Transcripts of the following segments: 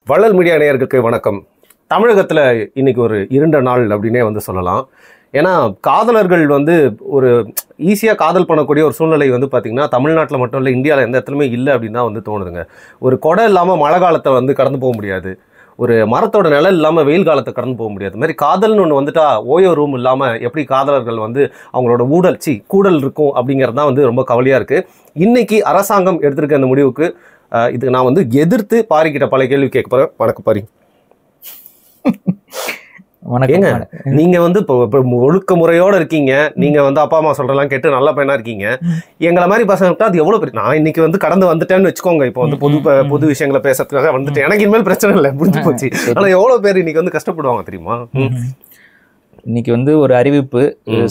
வள்ளல் மீடியா நேயர்களுக்கு வணக்கம். தமிழகத்தில் இன்னைக்கு ஒரு இருண்ட நாள் அப்படின்னே சொல்லலாம். ஏன்னா காதலர்கள் ஒரு ஈஸியாக காதல் பண்ணக்கூடிய ஒரு சூழ்நிலை பார்த்திங்கன்னா தமிழ்நாட்டில் மட்டும் இல்லை, இந்தியாவில் எந்த இடத்துலையுமே இல்லை அப்படின்னு தான் தோணுதுங்க. ஒரு கொடை இல்லாமல் மழை காலத்தை கடந்து போக முடியாது, ஒரு மரத்தோட நிழல் இல்லாமல் வெயில் காலத்தை கடந்து போக முடியாது. இந்த மாதிரி காதல்னு ஒன்று வந்துட்டா ஓயோ ரூம் இல்லாமல் எப்படி காதலர்கள் அவங்களோட கூடல் இருக்கும் அப்படிங்கிறது தான் ரொம்ப கவலையாக இருக்குது. இன்னைக்கு அரசாங்கம் எடுத்திருக்க அந்த முடிவுக்கு இதுக்கு நான் எதிர்த்து பாரிக்கிட்ட பல கேள்வி கேட்க போகிறேன். வணக்கம் பாரி. ஏங்க நீங்க இப்போ ஒழுக்க முறையோட இருக்கீங்க, நீங்க அப்பா அம்மா சொல்றதெல்லாம் கேட்டு நல்ல பையனா இருக்கீங்க. எங்களை மாதிரி பசங்க அது எவ்வளவு பெரிய, நான் இன்னைக்கு கடந்து வந்துட்டேன்னு வச்சுக்கோங்க. இப்போ பொது விஷயங்களை பேசுறதுக்காக வந்துட்டு எனக்கு இனிமேல் பிரச்சனை இல்லை, முடிஞ்சு போச்சு. ஆனா எவ்வளவு பேர் இன்னைக்கு கஷ்டப்படுவாங்க தெரியுமா? இன்னைக்கு ஒரு அறிவிப்பு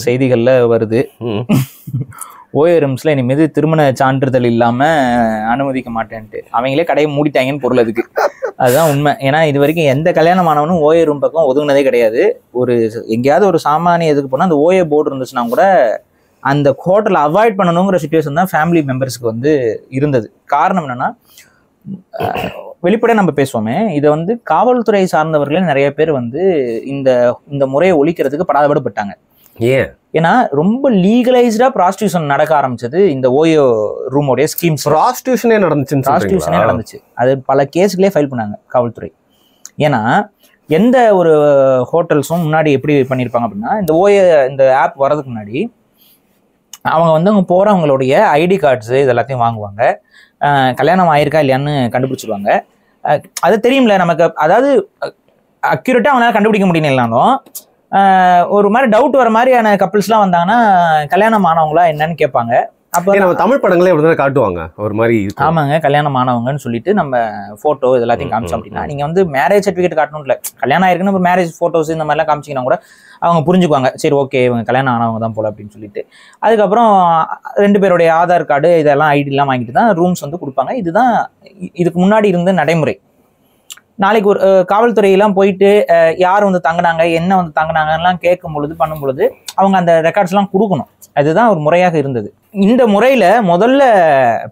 செய்திகள்ல வருது, ஓஎர்எம்ஸ்ல இனிமேல் திருமண சான்றிதழ் இல்லாம அனுமதிக்க மாட்டேன்ட்டு. அவங்களே கடையை மூடிட்டாங்கன்னு பொருள் அதுக்கு. அதுதான் உண்மை. ஏன்னா இது வரைக்கும் எந்த கல்யாணமானவனும் ஓஏ ரூம் பக்கம் ஒதுங்கினதே கிடையாது. எங்கேயாவது ஒரு சாமானிய எதுக்கு போனால் அந்த ஓஏ போர்டு இருந்துச்சுன்னா கூட அந்த ஹோட்டலை அவாய்ட் பண்ணணுங்கிற சுச்சுவேஷன் தான் ஃபேமிலி மெம்பர்ஸ்க்கு இருந்தது. காரணம் என்னன்னா, வெளிப்படையாக நம்ம பேசுவோமே, இதை காவல்துறை சார்ந்தவர்களே நிறைய பேர் இந்த முறையை ஒழிக்கிறதுக்கு படாதபடுப்பட்டாங்க. ஏன்னா ரொம்ப லீகலைஸ்டா ப்ராஸ்டியூஷன் நடக்க ஆரம்பிச்சது இந்த ஓயோ ரூமோடைய ஸ்கீம்ஸ். ப்ராஸ்டியூஷனே நடந்துச்சு. அது பல கேஸ்களே ஃபைல் பண்ணாங்க காவல்துறை. ஏன்னா எந்த ஒரு ஹோட்டல்ஸும் முன்னாடி எப்படி பண்ணியிருப்பாங்க அப்படின்னா, இந்த ஆப் வர்றதுக்கு முன்னாடி அவங்க அவங்க போறவங்களுடைய ஐடி கார்ட்ஸு இது எல்லாத்தையும் வாங்குவாங்க. கல்யாணம் ஆயிருக்கா இல்லையான்னு கண்டுபிடிச்சிடுவாங்க. அது தெரியும்ல நமக்கு. அதாவது அக்யூரேட்டா அவங்களால கண்டுபிடிக்க முடியலனாலும் ஒரு மாதிரி டவுட் வர மாதிரியான கப்பிள்ஸ்லாம் வந்தாங்கன்னா கல்யாணம் ஆனவங்களா என்னன்னு கேட்பாங்க. அப்போ நம்ம தமிழ் படங்களே காட்டுவாங்க ஒரு மாதிரி. ஆமாங்க, கல்யாணம் ஆனவங்கன்னு சொல்லிட்டு நம்ம போட்டோ இது எல்லாத்தையும் காமிச்சோம் அப்படின்னா, நீங்க மேரேஜ் சர்டிஃபிகேட் காட்டணும் இல்லை, கல்யாணம் ஆயிருக்குன்னு இப்போ மேரேஜ் போட்டோஸ் இந்த மாதிரிலாம் காமிச்சிங்கன்னா கூட அவங்க புரிஞ்சுக்குவாங்க, சரி ஓகே இவங்க கல்யாணம் ஆனவங்க தான் போல அப்படின்னு சொல்லிட்டு. அதுக்கப்புறம் 2 பேருடைய ஆதார் கார்டு இதெல்லாம் ஐடிலாம் வாங்கிட்டு தான் ரூம்ஸ் கொடுப்பாங்க. இதுதான் இதுக்கு முன்னாடி இருந்த நடைமுறை. நாளைக்கு ஒரு காவல்துறையெல்லாம் போயிட்டு யார் தங்கினாங்க, என்ன தங்கினாங்கலாம் கேட்கும் பொழுது பண்ணும் பொழுது அவங்க அந்த ரெக்கார்ட்ஸ்லாம் கொடுக்கணும். அதுதான் ஒரு முறையாக இருந்தது. இந்த முறையில் முதல்ல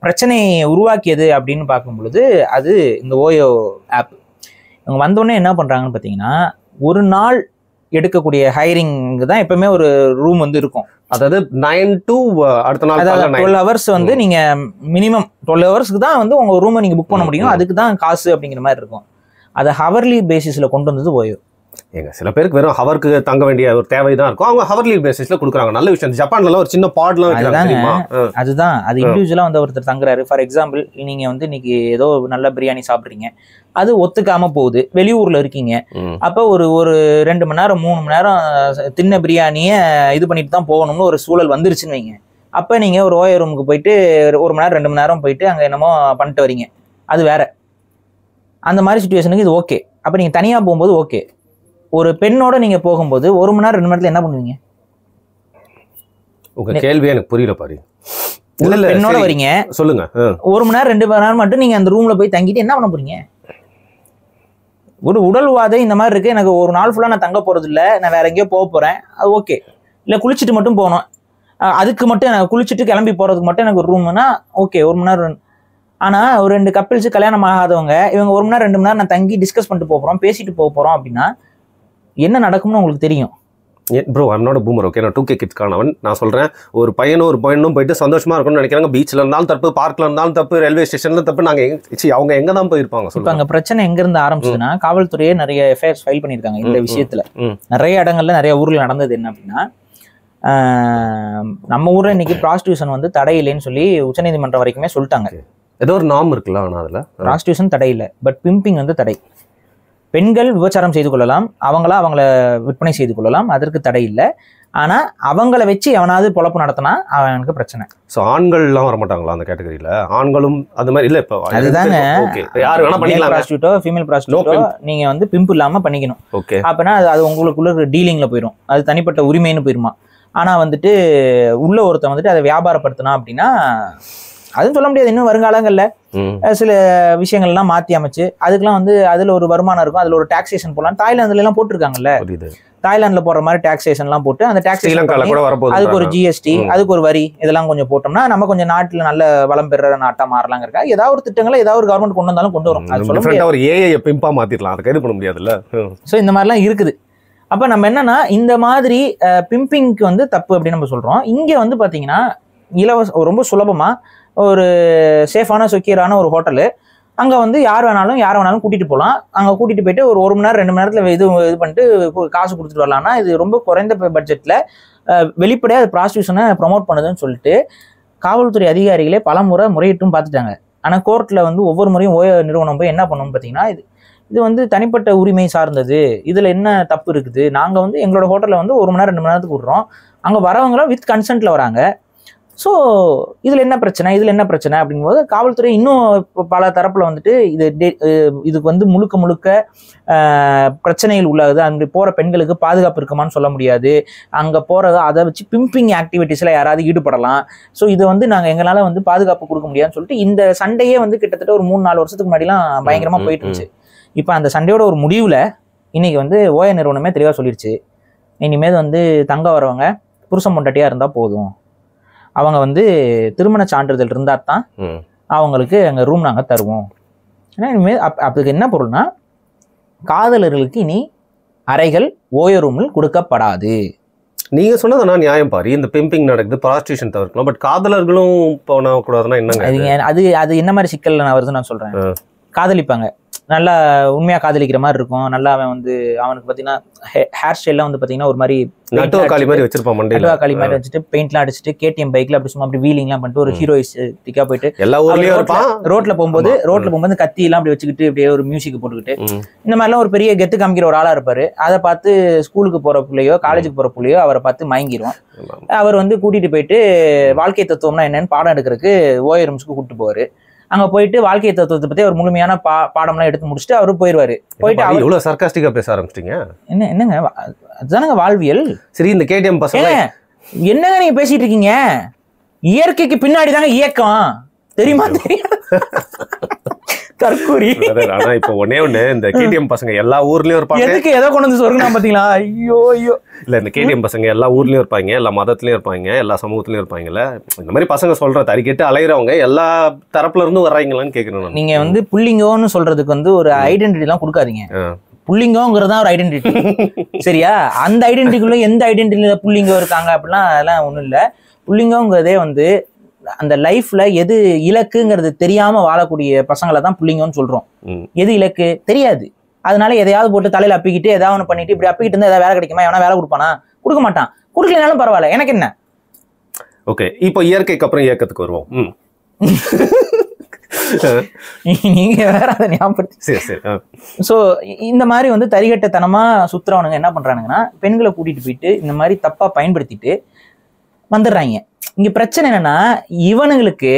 பிரச்சனையை உருவாக்கியது அப்படின்னு பார்க்கும் பொழுது அது இந்த ஓயோ ஆப். இவங்க வந்தோடனே என்ன பண்ணுறாங்கன்னு பார்த்தீங்கன்னா, ஒரு நாள் எடுக்கக்கூடிய ஹைரிங் தான் எப்பவுமே ஒரு ரூம் இருக்கும். அதாவது 9 to அடுத்த நாள் 12 hours நீங்க மினிமம் 12 ஹவர்ஸ்க்கு தான் உங்க ரூமை நீங்க புக் பண்ண முடியும். அதுக்கு தான் காசு அப்படிங்கிற மாதிரி இருக்கும். அதை ஹவர்லி பேசிஸ்ல கொண்டு வந்தது ஓயோ. ஏங்க சில பேருக்கு வெறும் ஹவருக்கு தங்க வேண்டிய ஒரு தேவை தான் இருக்கும், அவங்க ஹவர்லி பேசிஸ்ல கொடுக்குறாங்க. நல்ல விஷயம். ஜப்பான்ல ஒரு சின்ன பாட்லாம் அதுதான் அது இண்டிவிஜுவலா ஒருத்தர் தங்குறாரு. ஃபார் எக்ஸாம்பிள், நீங்க இன்னைக்கு ஏதோ நல்ல பிரியாணி சாப்பிட்றீங்க, அது ஒத்துக்காம போகுது, வெளியூர்ல இருக்கீங்க. அப்ப ஒரு 2 மணி நேரம் 3 மணி நேரம் தின்ன பிரியாணிய இது பண்ணிட்டு தான் போகணும்னு ஒரு சூழல் வந்துருச்சுன்னு வைங்க. அப்ப நீங்க ஒரு ஓயோ ரூமுக்கு போயிட்டு 1 மணி நேரம் 2 மணி நேரம் போயிட்டு அங்க என்னமோ பண்ணிட்டு வரீங்க, அது வேற. அந்த மாதிரி சுச்சுவேஷனுக்கு இது ஓகே. அப்ப நீங்க தனியா போகும்போது ஓகே. ஒரு பெண்ணோட நீங்க போகும்போது 1 மணி நேரம் 2 மணி நேரத்துல என்ன பண்ணுவீங்க? உங்க கேள்வி எனக்கு புரியல பாரு. பெண்ணோட வரீங்க, சொல்லுங்க. 1 மணி நேரம் 2 மணி நேரம் மட்டும் நீங்க அந்த ரூம்ல போய் தங்கிட்டு என்ன பண்ண போறீங்க? ஒரு உடல்வாதை இந்த மாதிரி இருக்கு, எனக்கு ஒரு நாள் ஃபுல்லா நான் தங்க போறது இல்லை, நான் வேற எங்கேயோ போக போறேன், அது ஓகே. இல்லை குளிச்சுட்டு மட்டும் போகணும், அதுக்கு மட்டும் எனக்கு குளிச்சுட்டு கிளம்பி போறதுக்கு மட்டும் எனக்கு ஒரு ரூம்னா ஓகே, 1 மணி நேரம். ஆனா ஒரு 2 கப்பிள்ஸ் கல்யாணம் ஆகாதவங்க இவங்க 1 மணி நேரம் 2 மணி நேரம் நான் தங்கி டிஸ்கஸ் பண்ணிட்டு போறோம், பேசிட்டு போறோம் அப்படின்னா என்ன நடக்கும்னு உங்களுக்கு தெரியும். Bro, I'm not a boomer, okay? நான் 2K கிட்ஸ்கானவன். நான் சொல்றேன், ஒரு பையனும் ஒரு பொண்ணும் போயிட்டு சந்தோஷமா இருக்கணும்னு நினைக்கிறாங்க. பீச்ல இருந்தாலும் தப்பு, பார்க்ல இருந்தாலும் தப்பு, ரயில்வே ஸ்டேஷன்ல தப்பு. அவங்க எங்க தான் போயிருப்பாங்க? இப்ப அங்க பிரச்சனை எங்க இருந்து ஆரம்பிச்சதுன்னா, காவல்துறையே நிறைய எஃப்ஐஆர்ஸ் ஃபைல் பண்ணிருக்காங்க இந்த விஷயத்துல. நிறைய இடங்கள்ல நிறைய ஊர்ல நடந்தது என்ன அப்படின்னா, நம்ம ஊர்ல இன்னைக்கு ப்ராஸ்டியூஷன் தடை இல்லைன்னு சொல்லி உச்சநீதிமன்றம் வரைக்குமே சொல்லிட்டாங்க. ஏதோ ஒரு நார்ம் இருக்குல்ல, ஆனால் அதுல ப்ராஸ்டியூஷன் தடை இல்லை, பட் பிம்பிங் தடை. பெண்கள் விபச்சாரம் செய்து கொள்ளலாம், அவங்கள விற்பனை செய்து கொள்ளலாம், அதற்கு தடை இல்லை. ஆனா அவங்கள வச்சு எவனாவது பொழப்பு நடத்தினா அவனுக்கு பிரச்சனை. ஸோ ஆண்கள்லாம் வர மாட்டாங்களா அந்த கேட்டகரியில? ஆண்களும் அது மாதிரி இல்லை. இப்போ அதுதாங்க, யாரு வேணா பண்ணிக்கலாம். ப்ராஸ்டியூட்டோ ஃபீமேல் ப்ராஸ்டியூட்டோ நீங்க பிம்பு இல்லாம பண்ணிக்கணும். ஓகே, அப்பனா அது உங்களுக்குள்ள டீலிங்ல போயிடும், அது தனிப்பட்ட உரிமைன்னு போயிருமா. ஆனா உள்ள ஒருத்தன் அதை வியாபாரப்படுத்தினா அப்படின்னா அதுவும் சொல்ல முடியாது. இன்னும் வருங்காலங்கள்ல சில விஷயங்கள்லாம் மாற்றி அமைச்சு அதுக்கெல்லாம் அதுல ஒரு வருமானம் இருக்கும், அதுல ஒரு டாக்ஸேஷன் போடலாம். தாய்லாந்துல எல்லாம் போட்டிருக்காங்கல்ல, தாய்லாந்துல போற மாதிரி டாக்ஸேஷன்லாம் போட்டு அந்த ஸ்ரீலங்கால கூட வரப்போகுது, அதுக்கு ஒரு ஜிஎஸ்டி, அதுக்கு ஒரு வரி, இதெல்லாம் கொஞ்சம் போட்டோம்னா நம்ம கொஞ்சம் நாட்டுல நல்ல வளம் பெற நாட்டா மாறலாங்கிறக்கா ஏதாவது ஒரு திட்டங்களை ஏதாவது ஒரு கவர்மெண்ட் கொண்டு வந்தாலும் கொண்டு வரும். அது சொல்ல முடியாது. ஒரு ஏஐ பிம்பா மாத்திரலாம், அதை கைது பண்ண முடியாதுல்ல. ஸோ இந்த மாதிரிலாம் இருக்குது. அப்ப நம்ம என்னன்னா இந்த மாதிரி பிம்பிங்க்கு வந்து தப்பு அப்படின்னு நம்ம சொல்றோம். இங்க வந்து பாத்தீங்கன்னா ரொம்ப சுலபமா ஒரு சேஃபான செக்யூரான ஒரு ஹோட்டலு, அங்க வந்து யார் வேணாலும் கூட்டிட்டு போகலாம். அங்க கூட்டிட்டு போயிட்டு ஒரு 1 மணி நேரம் 2 மணி நேரத்துல இது பண்ணிட்டு காசு கொடுத்துட்டு வரலாம்னா இது ரொம்ப குறைந்த பட்ஜெட்ல வெளிப்படையா அது ப்ராஸ்டியூஷனை ப்ரொமோட் பண்ணுதுன்னு சொல்லிட்டு காவல்துறை அதிகாரிகளே பல முறையிட்டும் பார்த்துட்டாங்க. ஆனா கோர்ட்ல வந்து ஒவ்வொரு முறையும் ஓயோ நிறுவனம் போய் என்ன பண்ணணும் பார்த்தீங்கன்னா, இது வந்து தனிப்பட்ட உரிமை சார்ந்தது, இதுல என்ன தப்பு இருக்குது, நாங்க வந்து எங்களோட ஹோட்டல்ல வந்து 1 மணி நேரம் 2 மணி நேரத்துக்கு விடுறோம், அங்க வரவங்களும் வித் கன்சென்ட்ல வராங்க, ஸோ இதுல என்ன பிரச்சனை அப்படிங்கும்போது காவல்துறை இன்னும் பல தரப்புல வந்துட்டு இதுக்கு வந்து முழுக்க பிரச்சனைகள் உள்ளது. அங்க போற பெண்களுக்கு பாதுகாப்பு இருக்குமான்னு சொல்ல முடியாது, அங்க போறது அதை வச்சு பிம்பிங் ஆக்டிவிட்டிஸ்ல யாராவது ஈடுபடலாம், ஸோ இது வந்து நாங்க எங்களால வந்து பாதுகாப்பு கொடுக்க முடியாதுன்னு சொல்லிட்டு இந்த சண்டையே வந்து கிட்டத்தட்ட ஒரு 3-4 வருஷத்துக்கு முன்னாடிலாம் பயங்கரமா போயிட்டு இருந்துச்சு. இப்போ அந்த சண்டையோட ஒரு முடிவுல இன்னைக்கு வந்து ஓய நிறுவனமே தெளிவா சொல்லிருச்சு, இனிமேல் வந்து தங்க வரவங்க புருஷன் பொண்டாட்டியா இருந்தா போதும், அவங்க வந்து திருமண சான்றிதழ் இருந்தா தான் அவங்களுக்கு அங்க ரூம் நாங்க தருவோம். ஏன்னா இனிமேல் அதுக்கு என்ன பொருள்னா, காதலர்களுக்கு இனி அறைகள் ஓயோ ரூமில் கொடுக்கப்படாது. நீங்க சொன்னது நான் நியாயம் பாரு, இந்த பிம்பிங் நடக்குது, ப்ராஸ்டியூஷன் தவிர்க்கலாம், பட் காதலர்களும் போன கூடாதுன்னா என்னங்க? அது என்ன மாதிரி சிக்கல் நான் வருதுன்னு நான் சொல்றேன். காதலிப்பாங்க, நல்லா உண்மையா காதலிக்கிற மாதிரி இருக்கும், நல்லா அவன் வந்து அவனுக்கு பாத்தீங்கன்னா ஹேர் ஸ்டைல்லாம் வந்து பாத்தீங்கன்னா ஒரு மாதிரி நட்டுவக்காளி மாதிரி வச்சிருப்பான், நட்டுவக்காளி மாதிரி வச்சுட்டு பெயிண்ட்லாம் அடிச்சுட்டு கேடிஎம் பைக்ல அப்படி சும்மா அப்படி வீலிங்லாம் பண்ணிட்டு ஒரு ஹீரோயிஸ்டிக்கா போயிட்டு எல்லா ஊர்லயும் ரோட்ல போகும்போது கத்தி எல்லாம் அப்படி வச்சுக்கிட்டு அப்படியே ஒரு மியூசிக் போட்டுக்கிட்டு இந்த மாதிரிலாம் ஒரு பெரிய கெத்து காமிக்கிற ஒரு ஆளா இருப்பாரு. அதை பார்த்து ஸ்கூலுக்கு போற பிள்ளையோ காலேஜுக்கு போற பிள்ளையோ அவரை பார்த்து மயங்கிடுவோம். அவர் வந்து கூட்டிட்டு போயிட்டு வாழ்க்கை தத்துவம்னா என்னன்னு பாடம் எடுக்கிறதுக்கு ஓயோ ரூம்ஸ்க்கு கூப்பிட்டு போவாரு. அங்க போயிட்டு வாழ்க்கை தத்துவத்தை பத்தி ஒரு முழுமையான பாடம்லாம் எடுத்து முடிச்சுட்டு அவரு போயிடுவாரு. போயிட்டு இவ்வளவு சர்க்காஸ்டிக்கா பேச ஆரம்பிச்சிட்டீங்க. என்னங்க அதுதானங்க வாழ்வியல். சரி, இந்த கேடிஎம் பசங்க என்னங்க நீங்க பேசிட்டு இருக்கீங்க? இயற்கைக்கு பின்னாடி தாங்க இயக்கம், தெரியுமா? தற்கூரி. ஆனா இப்ப ஒண்ணு இந்த கேடிஎம் பசங்க எல்லா ஊர்லயும் இருப்பாங்க. எதுக்கு ஏதோ கொண்டு வந்து சொருங்க பாத்தீங்களா? ஐயோ இல்ல, இந்த கேடிஎம் பசங்க எல்லா ஊர்லயும் இருப்பாங்க, எல்லா மதத்திலயும் இருப்பாங்க, எல்லா சமூகத்திலயும் இருப்பாங்கல்ல. இந்த மாதிரி பசங்க சொல்ற தறிக்கேட்டு அலையிறவங்க எல்லா தரப்புல இருந்து வர்றாங்களான்னு கேக்குறேன். நீங்க வந்து புள்ளிங்கோன்னு சொல்றதுக்கு வந்து ஒரு ஐடென்டிட்டி எல்லாம் கொடுக்காதீங்க. புள்ளிங்கோங்கிறதா ஒரு ஐடென்டிட்டி, சரியா? அந்த ஐடென்டிட்டிக்குள்ள எந்த ஐடென்டிட்டியில புள்ளிங்கோ இருக்காங்க அப்படிலாம் அதெல்லாம் ஒண்ணும் இல்ல. புள்ளிங்கோங்கிறதே வந்து அந்த லைஃப்ல எது இலக்குங்கிறது தெரியாம வாழக்கூடிய பசங்களை தான் புள்ளிங்கன்னு சொல்றோம். எது இலக்கு தெரியாது, அதனால எதையாவது போட்டு தலையில அப்பிக்கிட்டு ஏதாவது ஒன்று பண்ணிட்டு இப்படி அப்பிக்கிட்டு இருந்தா ஏதாவது வேலை கிடைக்குமா? எவனா வேலை கொடுப்பானா? கொடுக்க மாட்டான். கொடுக்கலனாலும் பரவாயில்ல, எனக்கு என்ன. ஓகே, இப்போ இயற்கைக்கு அப்புறம் இயக்கத்துக்கு வருவோம். நீங்க வேற அதை ஞாபகப்படுத்தி. சரி சரி. ஸோ இந்த மாதிரி வந்து தரிகட்டத்தனமா சுத்துறவனுங்க என்ன பண்றானுங்கன்னா, பெண்களை கூட்டிட்டு போயிட்டு இந்த மாதிரி தப்பா பயன்படுத்திட்டு வந்துடுறாங்க. இங்க பிரச்சனை என்னன்னா, இவனுங்களுக்கு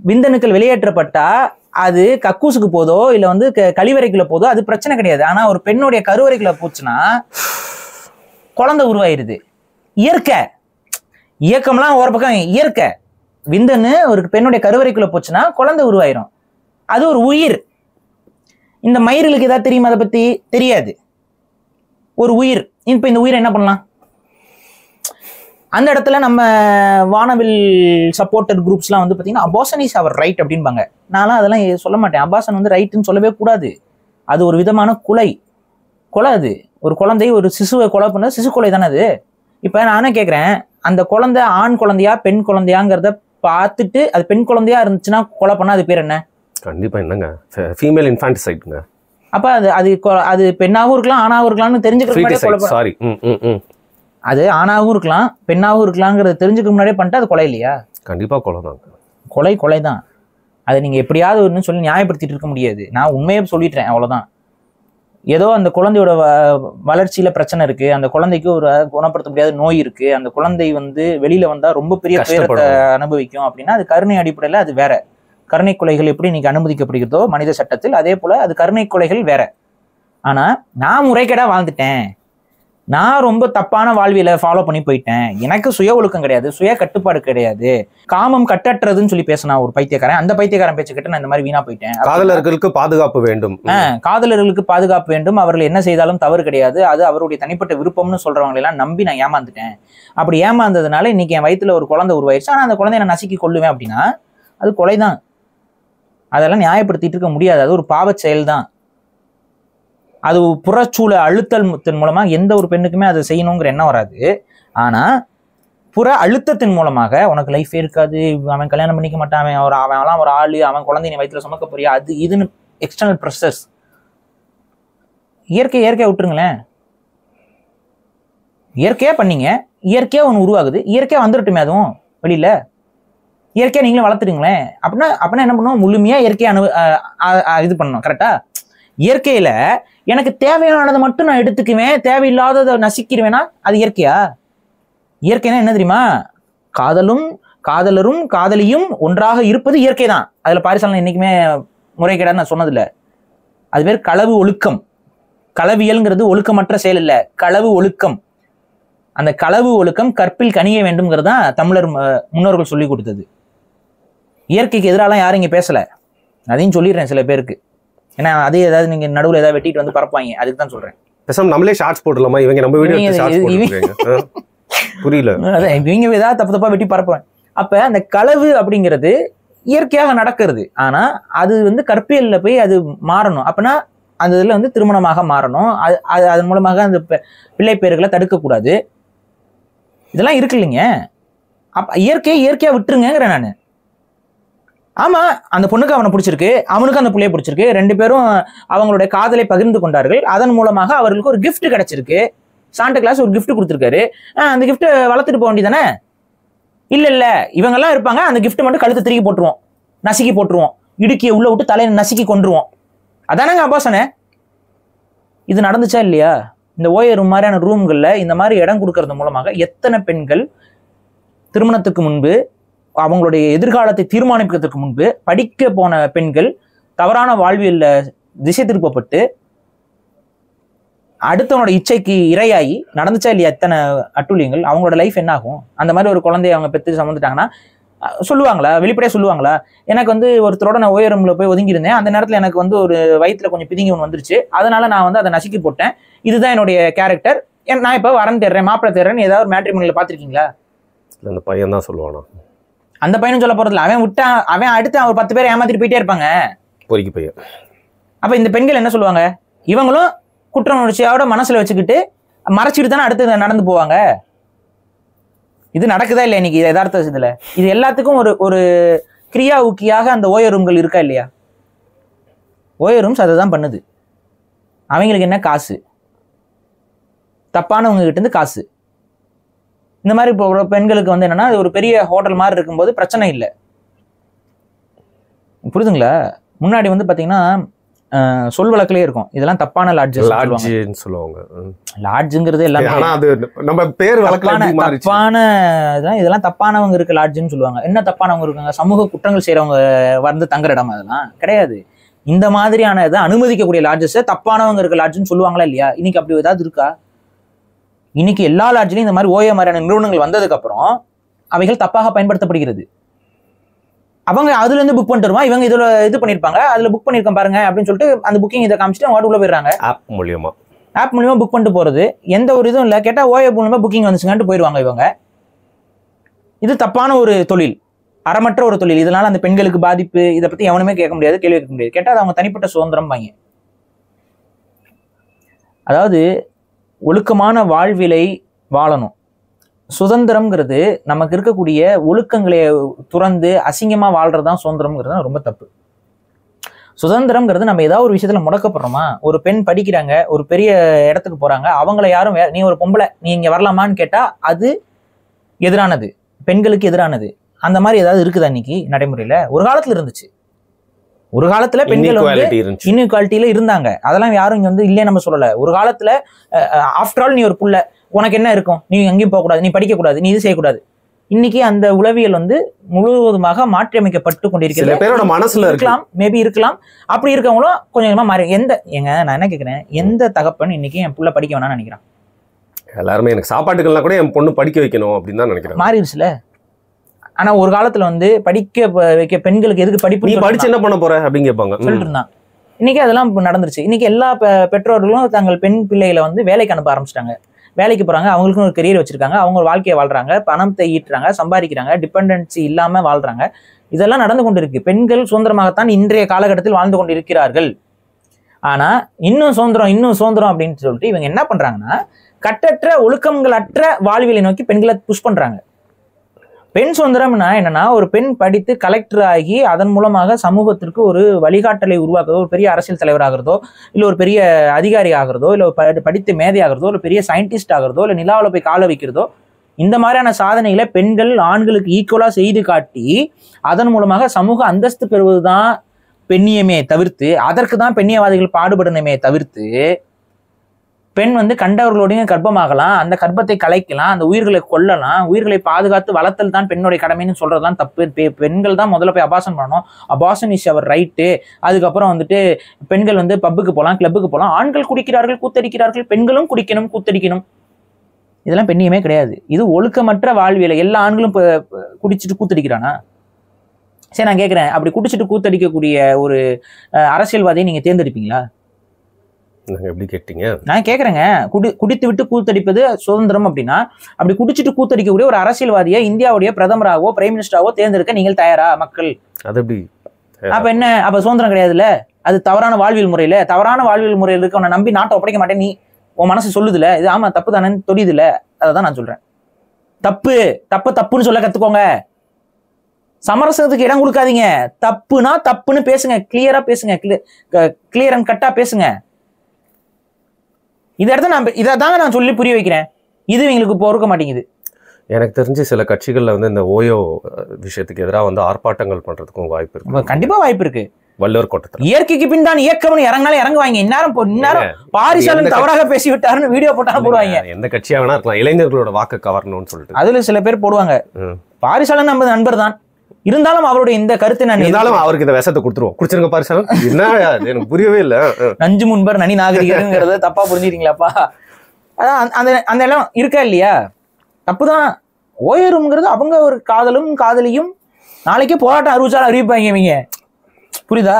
விந்தணுக்கள் வெளியேற்றப்பட்டா அது கக்கூசுக்கு போதோ இல்ல வந்து கழிவறைக்குள்ள போதோ அது பிரச்சனை கிடையாது. ஆனா ஒரு பெண்ணுடைய கருவறைக்குள்ள போச்சுன்னா குழந்தை உருவாயிருது. இயற்கை இயக்கம்லாம் ஒரு பக்கம், இயற்கை விந்தணு ஒரு பெண்ணுடைய கருவறைக்குள்ள போச்சுன்னா குழந்தை உருவாயிரும். அது ஒரு உயிர். இந்த மயிர்களுக்கு ஏதாவது தெரியுமா? அதை பத்தி தெரியாது. ஒரு உயிர். இப்ப இந்த உயிரை என்ன பண்ணலாம்? அந்த இடத்துல நம்ம வானவில் சப்போர்ட்டர் குரூப்ஸ்லாம் வந்து பார்த்தீங்கன்னா அபார்ஷன் இஸ் அவர் ரைட் அப்படின்பாங்க. நான்லாம் அதெல்லாம் சொல்ல மாட்டேன். அபார்ஷன் வந்து ரைட்டுன்னு சொல்லவே கூடாது. அது ஒரு விதமான கொலை. அது ஒரு குழந்தை, ஒரு சிசுவை கொலை பண்ண சிசு கொலை தானே அது. இப்போ நானே கேட்குறேன், அந்த குழந்தை ஆண் குழந்தையா பெண் குழந்தையாங்கிறத பார்த்துட்டு அது பெண் குழந்தையா இருந்துச்சுன்னா கொலை பண்ணா அது பேர் என்ன? கண்டிப்பா என்னங்க, ஃபீமேல் இன்ஃபான்டிசைடுங்க. அப்ப அது பெண்ணாகவும் இருக்கலாம் ஆணாகவும் இருக்கலாம்னு தெரிஞ்சுக்க. சாரி, அது ஆணாகவும் இருக்கலாம் பெண்ணாகவும் இருக்கலாங்கிறத தெரிஞ்சுக்க முன்னாடியே பண்ணிட்டு அது கொலை இல்லையா? கண்டிப்பா கொலை தான். கொலை தான். அதை நீங்க எப்படியாவது ஒன்று சொல்லி நியாயப்படுத்திட்டு இருக்க முடியாது. நான் உண்மையை சொல்லிட்டேன், அவ்வளவுதான். ஏதோ அந்த குழந்தையோட வளர்ச்சியில பிரச்சனை இருக்கு, அந்த குழந்தைக்கு ஒரு குணப்படுத்த முடியாத நோய் இருக்கு, அந்த குழந்தை வந்து வெளியில வந்தா ரொம்ப பெரிய துயரத்தை அனுபவிக்கும் அப்படின்னா அது கருணை அடிப்படையில அது வேற. கருணை கொலைகள் எப்படி இன்னைக்கு அனுமதிக்கப்படுகிறதோ மனித சட்டத்தில், அதே போல அது கருணை கொலைகள் வேற. ஆனா நான் முறைகேடா வாழ்ந்துட்டேன், நான் ரொம்ப தப்பான வாழ்வியலை ஃபாலோ பண்ணி போயிட்டேன், எனக்கு சுய ஒழுக்கம் கிடையாது, சுய கட்டுப்பாடு கிடையாது, காமம் கட்டற்றதுன்னு சொல்லி பேசினா ஒரு பைத்தியக்காரன், அந்த பைத்தியக்காரன் பேச்சு கிட்ட நான் இந்த மாதிரி வீணா போயிட்டேன். காதலர்களுக்கு பாதுகாப்பு வேண்டும். காதலர்களுக்கு பாதுகாப்பு வேண்டும், அவர்கள் என்ன செய்தாலும் தவறு கிடையாது, அது அவருடைய தனிப்பட்ட விருப்பம்னு சொல்றவங்க எல்லாம் நம்பி நான் ஏமாந்துட்டேன். அப்படி ஏமாந்ததுனால இன்னைக்கு என் வயித்துல ஒரு குழந்தை உருவாயிருச்சு, ஆனா அந்த குழந்தைய நான் நசுக்கி கொள்ளுவேன் அப்படின்னா அது கொலைதான். அதெல்லாம் நியாயப்படுத்திட்டு இருக்க முடியாது. அது ஒரு பாவச் செயல் தான். அது புறச்சூழ அழுத்தத்தின் மூலமா எந்த ஒரு பெண்ணுக்குமே அதை செய்யணுங்கிற எண்ணம் வராது. ஆனா புற அழுத்தத்தின் மூலமாக உனக்கு லைஃபே இருக்காது, அவன் கல்யாணம் பண்ணிக்க மாட்டான், அவன்லாம் ஒரு ஆளு, அவன் குழந்தை நீ வயிற்றுல சுமக்க போறியா, அது இதுன்னு எக்ஸ்டர்னல் ப்ரெஷர்ஸ். இயற்கையா விட்டுருங்களேன். இயற்கையா பண்ணீங்க, இயற்கையா ஒன்று உருவாகுது, இயற்கையா வந்துடட்டுமே அதுவும் வெளியில. இயற்கையா நீங்களும் வளர்த்துடுங்களேன். அப்படின்னா என்ன பண்ணுவோம், முழுமையா இயற்கையா இது பண்ணணும். கரெக்டா? இயற்கையில எனக்கு தேவையானதை மட்டும் நான் எடுத்துக்குவேன், தேவையில்லாததை நசிக்கிடுவேனா அது இயற்கையா? இயற்கைனா என்ன தெரியுமா? காதலரும் காதலியும் ஒன்றாக இருப்பது இயற்கை தான். அதுல பாரிசாலன் என்னைக்குமே முறைகேடான்னு நான் சொன்னதில்லை. அது பேர் களவு ஒழுக்கம். களவியல்ங்கிறது ஒழுக்கமற்ற செயல் இல்லை, களவு ஒழுக்கம். அந்த களவு ஒழுக்கம் கற்பில் கனிய வேண்டும்ங்கிறது தான் தமிழர் முன்னோர்கள் சொல்லி கொடுத்தது. இயற்கைக்கு எதிராலாம் யாரும் இங்க பேசல, அதையும் சொல்லிடுறேன் சில பேருக்கு. ஏன்னா அதே ஏதாவது நீங்க நடுவில் ஏதாவது வெட்டிட்டு வந்து பரப்பாங்க, அதுக்கு தான் சொல்றேன். பேசாம நம்மளே ஷார்ட்ஸ் போடலாமா? இவங்க நம்ம வீடியோ புரியல, இவங்க ஏதாவது தப்பா வெட்டி பரப்புவாங்க. அப்ப அந்த களவு அப்படிங்கிறது இயற்கையாக நடக்கிறது. ஆனா அது வந்து கற்பியல்ல போய் அது மாறணும். அப்படின்னா அந்த இதுல வந்து திருமணமாக மாறணும். அதன் மூலமாக அந்த பிள்ளை பேர்களை தடுக்கக்கூடாது. இதெல்லாம் இருக்கு இல்லைங்க. அப்ப இயற்கையா விட்டுருங்கிறேன் நான். ஆமா, அந்த பொண்ணுக்கு அவனை பிடிச்சிருக்கு, அவனுக்கு அந்த பிள்ளைய பிடிச்சிருக்கு, ரெண்டு பேரும் அவங்களுடைய காதலை பகிர்ந்து கொண்டார்கள். அதன் மூலமாக அவர்களுக்கு ஒரு கிஃப்ட் கிடைச்சிருக்கு. சாண்டா கிளாஸ் ஒரு கிஃப்ட் கொடுத்துருக்காரு. அந்த கிஃப்ட் வளர்த்துட்டு போக வேண்டியதானே? இல்ல இவங்கெல்லாம் இருப்பாங்க, அந்த கிஃப்ட் மட்டும் கழுத்து திருக்கி போட்டுருவோம், நசுக்கி போட்டுருவோம், இடுக்கிய உள்ள விட்டு தலையை நசுக்கி கொண்டுருவோம். அதானங்க அபாசனை. இது நடந்துச்சா இல்லையா? இந்த ஓயர் மாதிரியான ரூம்கள்ல இந்த மாதிரி இடம் கொடுக்கறது மூலமாக எத்தனை பெண்கள் திருமணத்துக்கு முன்பு, அவங்களுடைய எதிர்காலத்தை தீர்மானிப்பதற்கு முன்பு படிக்க போன பெண்கள் தவறான வாழ்வியல்ல திசை திருப்பப்பட்டு அடுத்தவனோட இச்சைக்கு இரையாகி நடந்துச்சா இல்லையா? எத்தனை அட்டூழியங்கள். அவங்களோட லைஃப் என்ன ஆகும்? அந்த மாதிரி ஒரு குழந்தைய அவங்க பெற்று சமந்துட்டாங்கன்னா சொல்லுவாங்களா? வெளிப்படையா சொல்லுவாங்களா? எனக்கு வந்து ஒருத்தரோட நான் ஓயரம்ல போய் ஒதுங்கியிருந்தேன், அந்த நேரத்தில் எனக்கு வந்து ஒரு வயிற்றுல கொஞ்சம் பிதிங்கி ஒன்று வந்துருச்சு, அதனால நான் வந்து அதை நசுக்கி போட்டேன், இதுதான் என்னுடைய கேரக்டர், நான் இப்போ வரன் தேடுறேன், மாப்பிள்ளை தேடுறேன்னு ஏதாவது ஒரு மேட்ரிமோனியில பார்த்துருக்கீங்களா? அந்த பையன் தான் சொல்லுவானா? அந்த பையனும் சொல்ல போறதில்ல. அவன் விட்டான், அவன் அடுத்து ஒரு 10 பேரை ஏமாத்திட்டு போயிட்டே இருப்பாங்க. பொறுக்கி பையன். அப்ப இந்த பெண்கள் என்ன சொல்லுவாங்க? இவங்களும் குற்ற உணர்ச்சியோட மனசுல வச்சுக்கிட்டு மறைச்சிட்டு தானே அடுத்து நடந்து போவாங்க. இது நடக்குதா இல்லையா இன்னைக்கு யதார்த்த இதுல? இது எல்லாத்துக்கும் ஒரு கிரியா ஊக்கியாக அந்த ஓயர் ரூம்கள் இருக்கா இல்லையா? ஓயர் ரூம்ஸ் அதை தான் பண்ணுது. அவங்களுக்கு என்ன? காசு. தப்பானவங்க கிட்ட இருந்து காசு. இந்த மாதிரி இப்போ பெண்களுக்கு வந்து என்னன்னா, ஒரு பெரிய ஹோட்டல் மாதிரி இருக்கும்போது பிரச்சனை இல்லை. புரியுதுங்களா? முன்னாடி வந்து பாத்தீங்கன்னா சொல் வழக்கிலே இருக்கும், இதெல்லாம் தப்பான லாட்ஜஸ் சொல்லுவாங்க. லாட்ஜுங்கிறது எல்லாமே நம்ம பேர் தப்பான, இதெல்லாம் தப்பானவங்க இருக்க லாட்ஜுன்னு சொல்லுவாங்க. என்ன தப்பானவங்க இருக்காங்க? சமூக குற்றங்கள் செய்யறவங்க வந்து தங்குற இடம் அதெல்லாம் கிடையாது. இந்த மாதிரியான இதை அனுமதிக்கக்கூடிய லாட்ஜஸ் தப்பானவங்க இருக்க லாட்ஜுன்னு சொல்லுவாங்களா இல்லையா? இன்னைக்கு அப்படி ஏதாவது இருக்கா? இன்னைக்கு எல்லா லாட்ஜ்லையும் இந்த மாதிரி ஓய மாதிரியான நிறுவனங்கள் வந்ததுக்கு அப்புறம் அவைகள் தப்பாக பயன்படுத்தப்படுகிறது. அவங்க அதுல இருந்து புக் பண்ணிட்டு வருவான், இவங்க இதுல இது பண்ணிருப்பாங்க, அதுல புக் பண்ணிருக்கேன் பாருங்க அப்படின்னு சொல்லிட்டு அந்த புக்கிங் இதை காமிச்சிட்டு அவங்க உள்ள போயிடுறாங்க. ஆப் மூலியமா புக் பண்ணிட்டு போறது. எந்த ஒரு இதுவும் இல்லை, கேட்டா ஓய மூலமா புக்கிங் வந்துச்சுங்கன்ட்டு போயிடுவாங்க இவங்க. இது தப்பான ஒரு தொழில், அறமற்ற ஒரு தொழில். இதனால அந்த பெண்களுக்கு பாதிப்பு, இதை பத்தி எவனுமே கேட்க முடியாது, கேள்வி கேட்க முடியாது. கேட்டா அது அவங்க தனிப்பட்ட சுதந்திரம் வாங்க. அதாவது ஒழுக்கமான வாழ்விலை வாழணும். சுதந்திரம்ங்கிறது நமக்கு இருக்கக்கூடிய ஒழுக்கங்களை துறந்து அசிங்கமா வாழ்றதுதான் சுதந்திரம்ங்கிறது ரொம்ப தப்பு. சுதந்திரம்ங்கிறது நம்ம ஏதாவது ஒரு விஷயத்துல முடக்கப்படுறோமா? ஒரு பெண் படிக்கிறாங்க, ஒரு பெரிய இடத்துக்கு போறாங்க, அவங்கள யாரும் நீ ஒரு பொம்பளை நீ இங்க வரலாமான்னு கேட்டா அது எதிரானது, பெண்களுக்கு எதிரானது. அந்த மாதிரி ஏதாவது இருக்குதா இன்னைக்கு நடைமுறையில? ஒரு காலத்துல இருந்துச்சு. ஒரு காலத்துல பெண்கள் வந்து இன்இக்வாலிட்டியில இருந்தாங்க, அதெல்லாம் யாரும் இங்க வந்து இல்லையே நம்ம சொல்லல. ஒரு காலத்துல ஆஃப்டர் ஆல் நீ ஒரு புள்ள, உனக்கு என்ன இருக்கும், நீ எங்கேயும் போகக்கூடாது, நீ படிக்க கூடாது, நீ இது செய்யக்கூடாது. இன்னைக்கு அந்த உளவியல் வந்து முழுவதுமாக மாற்றி அமைக்கப்பட்டு கொண்டிருக்கிறது. மனசுல இருக்கலாம், மேபி இருக்கலாம். அப்படி இருக்கவங்களும் கொஞ்சம் கொஞ்சமா மாறி. நான் என்ன கேட்கிறேன், எந்த தகப்பன் இன்னைக்கு என் புள்ள படிக்க வேணாம்னு நினைக்கிறான்? எல்லாருமே எனக்கு சாப்பாட்டுக்கெல்லாம் கூட என் பொண்ணு படிக்க வைக்கணும் அப்படின்னு தான் நினைக்கிறேன். மாறிடுச்சுல. ஆனா ஒரு காலத்துல வந்து படிக்க வைக்க பெண்களுக்கு எதுக்கு படிப்பு, நீ படிச்சு என்ன பண்ண போற அப்படின்னு கேட்பாங்க சொல்லிட்டு இருந்தான். இன்னைக்கு அதெல்லாம் நடந்துருச்சு. இன்னைக்கு எல்லா பெற்றோர்களும் தங்கள் பெண் பிள்ளைகளை வந்து வேலைக்கு அனுப்ப ஆரம்பிச்சிட்டாங்க. வேலைக்கு போறாங்க, அவங்களுக்கும் ஒரு கெரியர் வச்சிருக்காங்க, அவங்க வாழ்க்கையை வாழ்றாங்க, பணத்தை ஈட்டுறாங்க, சம்பாதிக்கிறாங்க, டிபெண்டன்சி இல்லாம வாழ்றாங்க. இதெல்லாம் நடந்து கொண்டிருக்கு. பெண்கள் சுதந்திரமாகத்தான் இன்றைய காலகட்டத்தில் வாழ்ந்து கொண்டு இருக்கிறார்கள். ஆனா இன்னும் சுதந்திரம் அப்படின்னு சொல்லிட்டு இவங்க என்ன பண்றாங்கன்னா, கட்டற்ற ஒழுக்கங்கள் அற்ற வாழ்வியலை நோக்கி பெண்களை புஷ் பண்றாங்க. பெண் சுதந்திரம்னா என்னன்னா, ஒரு பெண் படித்து கலெக்டர் ஆகி அதன் மூலமாக சமூகத்திற்கு ஒரு வழிகாட்டலை உருவாக்குறதோ, ஒரு பெரிய அரசியல் தலைவர் ஆகிறதோ, இல்லை ஒரு பெரிய அதிகாரி ஆகிறதோ, இல்லை படித்து மேதை ஆகிறதோ, இல்லை பெரிய சயின்டிஸ்ட் ஆகிறதோ, இல்லை நிலாவில் போய் கால வைக்கிறதோ, இந்த மாதிரியான சாதனைகளை பெண்கள் ஆண்களுக்கு ஈக்குவலா செய்து காட்டி அதன் மூலமாக சமூக அந்தஸ்து பெறுவதுதான் பெண்ணியமே தவிர்த்து, அதற்கு தான் பெண்ணியவாதிகள் பாடுபடணுமே தவிர்த்து, பெண் வந்து கண்டவர்களோடையும் கர்ப்பமாகலாம், அந்த கர்ப்பத்தை கலைக்கலாம், அந்த உயிர்களை கொல்லலாம், உயிர்களை பாதுகாத்து வளர்த்தல் தான் பெண்ணுடைய கடமைன்னு சொல்றதுதான் தப்பு. பெண்கள் தான் முதல்ல போய் அபார்ஷன் பண்ணணும், அபார்ஷன் இஸ் அவர் ரைட்டு. அதுக்கப்புறம் வந்துட்டு பெண்கள் வந்து பப்புக்கு போகலாம், கிளப்புக்கு போகலாம், ஆண்கள் குடிக்கிறார்கள் கூத்தடிக்கிறார்கள், பெண்களும் குடிக்கணும் கூத்தடிக்கணும். இதெல்லாம் பெண்ணியமே கிடையாது. இது ஒழுக்கமற்ற வாழ்வியலை. எல்லா ஆண்களும் குடிச்சிட்டு கூத்தடிக்கிறானா? சரி, நான் கேட்குறேன், அப்படி குடிச்சிட்டு கூத்தடிக்கக்கூடிய ஒரு அரசியல்வாதியை நீங்க தேர்ந்தெடுப்பீங்களா? எப்படி கேட்டீங்க? நான் கேட்குறேங்க, குடித்து விட்டு கூத்தடிப்பது சுதந்திரம் அப்படின்னா, அப்படி குடிச்சிட்டு கூத்தடிக்கக்கூடிய ஒரு அரசியல்வாதியை இந்தியாவுடைய பிரதமராகவோ பிரைம் மினிஸ்டராகவோ தேர்ந்தெடுக்க நீங்கள் தயாரா மக்கள்? அது எப்படி? அப்ப என்ன, அப்ப சுதந்திரம் கிடையாதுல்ல? அது தவறான வாழ்வியல் முறையில, தவறான வாழ்வியல் முறையில் இருக்கவனை நம்பி நாட்டை ஒப்படைக்க மாட்டேன் நீ உன் மனசு சொல்லுதுல, இது ஆமா தப்பு தானேன்னு தொடியுதுல. அதான் நான் சொல்றேன். தப்புன்னு சொல்ல கத்துக்கோங்க. சமரசத்துக்கு இடம் கொடுக்காதீங்க. தப்புனா தப்புன்னு பேசுங்க, கிளியரா பேசுங்க, கிளியர் அண்ட் கட்டா பேசுங்க. இதாங்க நான் சொல்லி புரிய வைக்கிறேன். இது இவங்களுக்கு பொறுக்க மாட்டேங்குது. எனக்கு தெரிஞ்சு சில கட்சிகள்ல வந்து இந்த ஓயோ விஷயத்துக்கு எதிராக வந்து ஆர்ப்பாட்டங்கள் பண்றதுக்கும் வாய்ப்பு இருக்கு. கண்டிப்பா வாய்ப்பு இருக்கு. வள்ளுவர் கோட்டத்தில் இயற்கைக்கு பின் தான் இயக்கம்னு இறங்கினாலும் இறங்குவாங்க. இந்நேரம் பாரிசாலன் தவறாக பேசி விட்டாருன்னு வீடியோ போட்டாலும் போடுவாங்க. எந்த கட்சியா வேணா இருக்கலாம், இளைஞர்களோட வாக்கு கவரணும்னு சொல்லிட்டு அதுல சில பேர் போடுவாங்க. பாரிசாலன் நம்ம நண்பர் தான், இருந்தாலும் அவருடைய இந்த கருத்து நான் இருந்தாலும் அவருக்கு இந்த விஷத்தை கொடுத்துருவோம். குடிச்சிருங்க பாரிசாலன். என்ன எனக்கு புரியவே இல்லை. நஞ்சு முன்பர் நனி நாகரிகங்கிறத தப்பா புரிஞ்சுக்கிறீங்களாப்பா? அதான் அந்த இடம் இருக்கா இல்லையா? தப்புதான். ஓயருங்கிறது அவங்க ஒரு காதலும் காதலியும் நாளைக்கே போராட்டம் அறிவிச்சாலும் அறிவிப்பாங்க இவங்க. புரியுதா?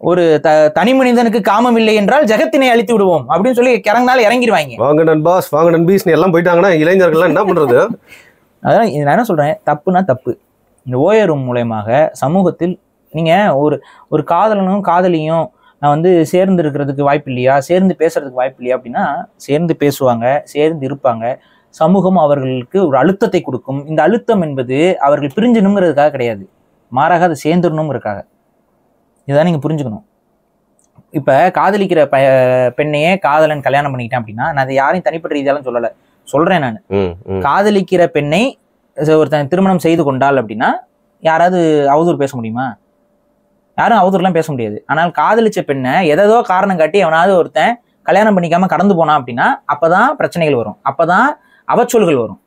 ஒரு தனி மனிதனுக்கு காமம் இல்லை என்றால் ஜெகத்தினை அழித்து விடுவோம் அப்படின்னு சொல்லி கிறங்கினால இறங்கிடுவாங்க. வாங்க நண்பாஸ், வாங்க நண்பீஸ் எல்லாம் போயிட்டாங்கன்னா இளைஞர்கள்லாம் என்ன பண்றது? அதான் நான் என்ன சொல்றேன், தப்புனா தப்பு. இந்த ஓயரும் மூலயமாக சமூகத்தில் நீங்க ஒரு காதலனும் காதலியும் நான் வந்து சேர்ந்து இருக்கிறதுக்கு வாய்ப்பு இல்லையா, சேர்ந்து பேசுறதுக்கு வாய்ப்பு இல்லையா அப்படின்னா, சேர்ந்து பேசுவாங்க, சேர்ந்து இருப்பாங்க. சமூகம் அவர்களுக்கு ஒரு அழுத்தத்தை கொடுக்கும். இந்த அழுத்தம் என்பது அவர்கள் பிரிஞ்சணுங்கிறதுக்காக கிடையாது, மாறாக அதை சேர்ந்துடணுங்கிறதுக்காக. இதுதான் நீங்க புரிஞ்சுக்கணும். இப்ப காதலிக்கிற பெண்ணையே காதலன் கல்யாணம் பண்ணிக்கிட்டேன் அப்படின்னா, நான் அதை யாரையும் தனிப்பட்ட ரீதியாலும் சொல்லலை, சொல்றேன் நான். காதலிக்கிற பெண்ணை ஒருத்தன் திருமணம் செய்து கொண்டாள் அப்படின்னா யாராவது அவதூறு பேச முடியுமா? யாரும் அவதூறுலாம் பேச முடியாது. ஆனால் காதலிச்ச பெண்ணை எதோ காரணம் காட்டி எவனாவது ஒருத்தன் கல்யாணம் பண்ணிக்காம கடந்து போனான் அப்படின்னா அப்பதான் பிரச்சனைகள் வரும், அப்பதான் அவச்சொல்கள் வரும்.